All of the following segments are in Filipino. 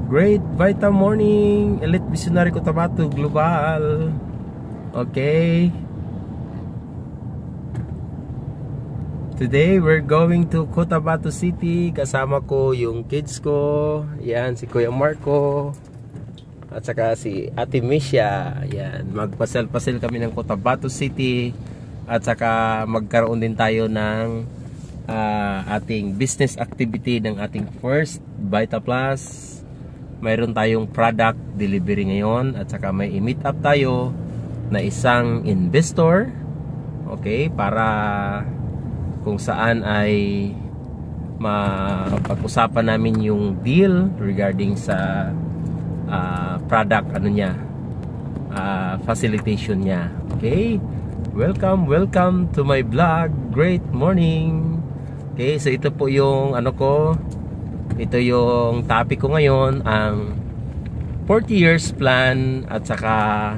Great Vita Morning, Elite Visionary Cotabato Global. Okay. Today we're going to Cotabato City. Kasama ko yung kids ko. Yan, si Kuya Marco. At saka si Ate Misha. Yan, magpasel-pasel kami ng Cotabato City. At saka magkaroon din tayo ng ating business activity ng ating first Vita Plus. Mayroon tayong product delivery ngayon. At saka may i-meet up tayo na isang investor. Okay, para kung saan ay mapag-usapan namin yung deal regarding sa product facilitation niya. Okay, welcome to my vlog. Great morning. Okay, so ito po yung ito yung topic ko ngayon, ang 40 years plan at saka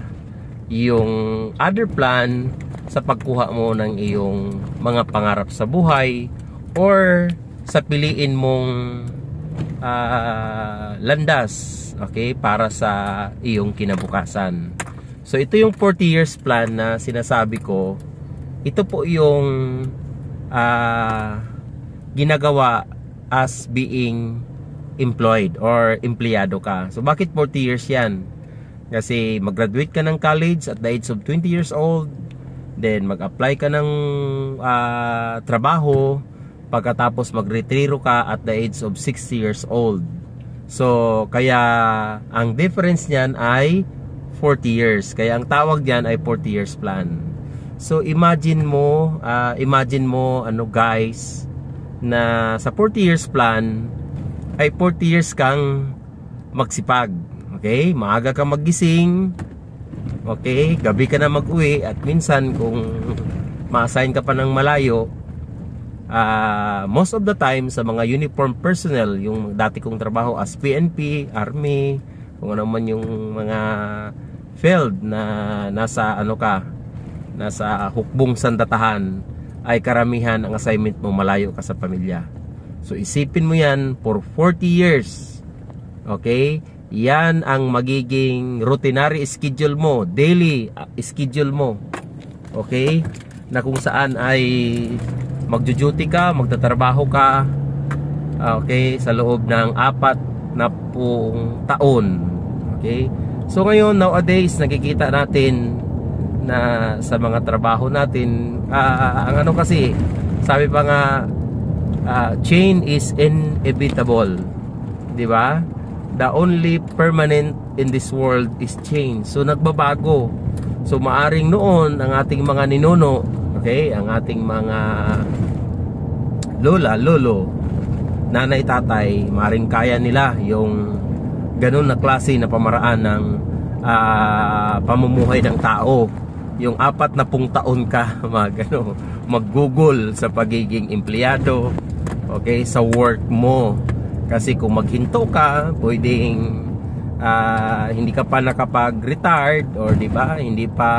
yung other plan sa pagkuha mo ng iyong mga pangarap sa buhay or sa piliin mong landas, okay, para sa iyong kinabukasan. So ito yung 40 years plan na sinasabi ko. Ito po yung ginagawa as being employed or empleyado ka. So bakit 40 years yan? Kasi mag-graduate ka ng college at the age of 20 years old, then mag-apply ka ng trabaho, pagkatapos mag-retiro ka at the age of 60 years old. So kaya ang difference niyan ay 40 years. Kaya ang tawag diyan ay 40 years plan. So imagine mo guys, na sa 40 years plan ay 40 years kang magsipag. Okay, maaga ka maggising. Okay, gabi ka na mag-uwi. At minsan kung ma-assign ka pa ng malayo, most of the time sa mga uniform personnel, yung dati kong trabaho as PNP, Army, kung ano man yung mga field na nasa nasa hukbong sandatahan, ay karamihan ang assignment mo malayo ka sa pamilya. So isipin mo yan for 40 years. Okay? Yan ang magiging routinary schedule mo, daily schedule mo. Okay? Na kung saan ay magjo-duty ka, magtatrabaho ka, okay, sa loob ng 40 taon. Okay? So ngayon, nowadays, nakikita natin na sa mga trabaho natin, ang kasi, sabi pa nga, change is inevitable. Di ba? The only permanent in this world is change. So nagbabago. So maaring noon ang ating mga ninuno, okay, ang ating mga lola, lolo, nanay, tatay, maaring kaya nila yung ganun na klase na pamaraan ng pamumuhay ng tao. Yung 40 taon ka mag-google sa pagiging empleyado, okay, sa work mo. Kasi kung maghinto ka, pwedeng hindi ka pa nakapag-retired, or di ba, hindi pa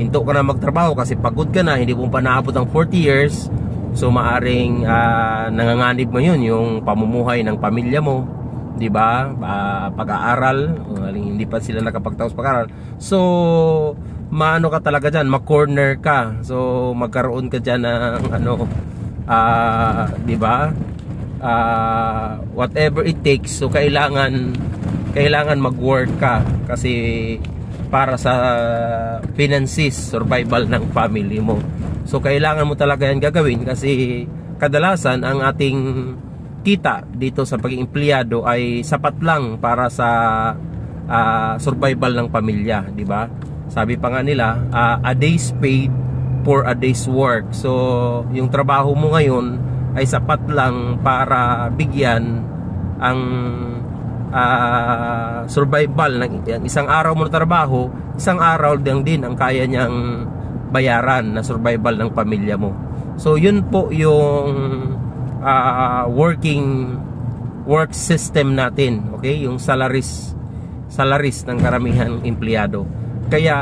hinto ka na magtrabaho kasi pagod ka na, hindi mo pa naabot ang 40 years. So maaring nanganganib mo yun, yung pamumuhay ng pamilya mo, di ba, pag-aaral, hindi pa sila nakapagtapos pag-aaral. So maano ka talaga dyan, ma-corner ka. So magkaroon ka dyan ng di ba, whatever it takes. So kailangan mag-work ka kasi para sa finances, survival ng family mo. So kailangan mo talaga yan gagawin kasi kadalasan ang ating kita dito sa pagiging empleyado ay sapat lang para sa survival ng pamilya, di ba? Sabi pa nga nila, a day's paid for a day's work. So yung trabaho mo ngayon ay sapat lang para bigyan ang survival ng isang araw mo na trabaho, isang araw din ang kaya niyang bayaran na survival ng pamilya mo. So yun po yung work system natin, okay? Yung salaries ng karamihan empleyado. Kaya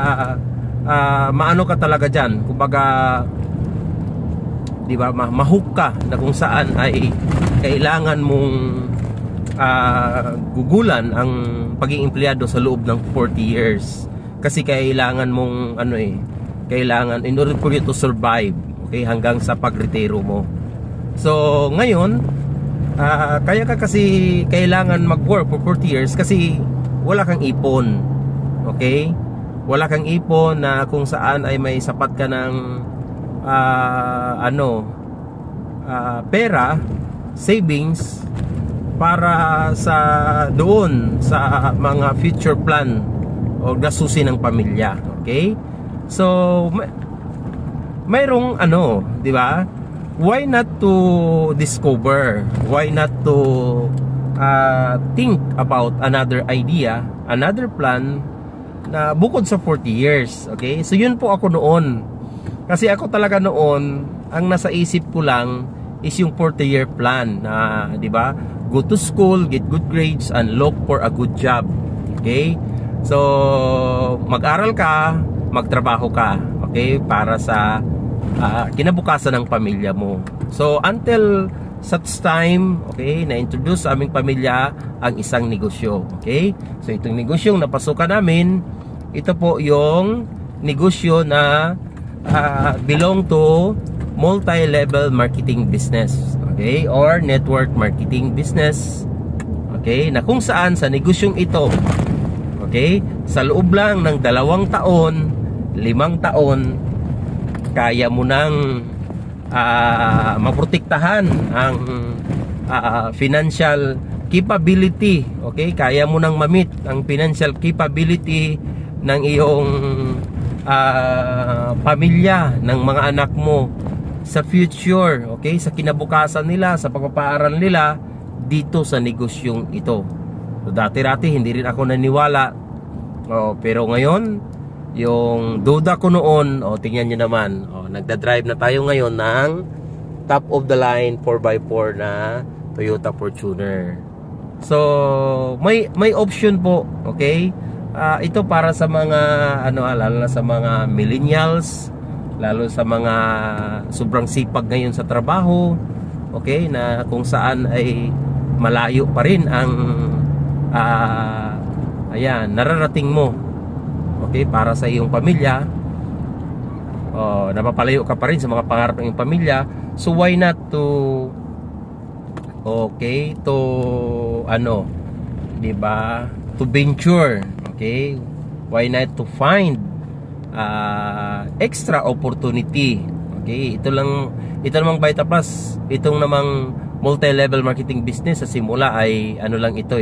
maano ka talaga diyan, kumbaga, di ba, mahook ka na kung saan ay kailangan mong gugulan ang pagiging empleyado sa loob ng 40 years. Kasi kailangan mong kailangan in order for you to survive, okay, hanggang sa pagretiro mo. So ngayon, kaya ka kasi kailangan mag-work for 40 years kasi wala kang ipon. Okay? Wala kang ipon na kung saan ay may sapat ka ng pera, savings para sa doon sa mga future plan o gasusin ng pamilya. Okay? So mayroong di ba? Why not to discover? Why not to think about another idea, another plan na bukod sa 40 years. Okay? So yun po ako noon. Kasi ako talaga noon, ang nasa isip ko lang is yung 40-year plan na, di ba? Go to school, get good grades, and look for a good job. Okay? So, mag-aral ka, magtrabaho ka. Okay? Para sa kinabukasan ng pamilya mo. So, until such time, okay, na-introduce sa aming pamilya ang isang negosyo. Okay? So, itong negosyong napasukan namin, ito po yung negosyo na belong to multi-level marketing business. Okay? Or network marketing business. Okay? Na kung saan sa negosyong ito, okay, sa loob lang ng 2 taon, 5 taon, kaya mo nang maprotektahan ang financial capability. Okay? Kaya mo nang mamit ang financial capability ng iyong pamilya, ng mga anak mo sa future. Okay? Sa kinabukasan nila, sa pagpapaaral nila dito sa negosyong ito. So, dati-dati hindi rin ako naniwala. Pero ngayon, yung duda ko noon, tingnan nyo naman, nagda-drive na tayo ngayon ng top of the line 4x4 na Toyota Fortuner. So may option po. Okay? Ito para sa mga lalo na sa mga millennials, lalo sa mga sobrang sipag ngayon sa trabaho, okay, na kung saan ay malayo pa rin ang nararating mo. Okay, para sa iyong pamilya, napapalayo ka pa rin sa mga pangarap ng iyong pamilya. So why not to diba, to venture. Okay, why not to find extra opportunity. Okay, ito namang Vita Plus, itong namang multi-level marketing business sa simula ay lang ito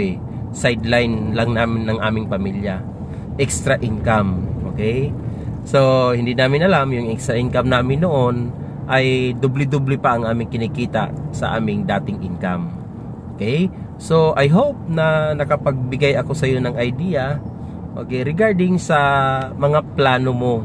sideline lang namin ng aming pamilya. Extra income. Okay? So, hindi namin alam yung extra income namin noon ay doble-doble pa ang aming kinikita sa aming dating income. Okay? So, I hope na nakapagbigay ako sa iyo ng idea, okay, regarding sa mga plano mo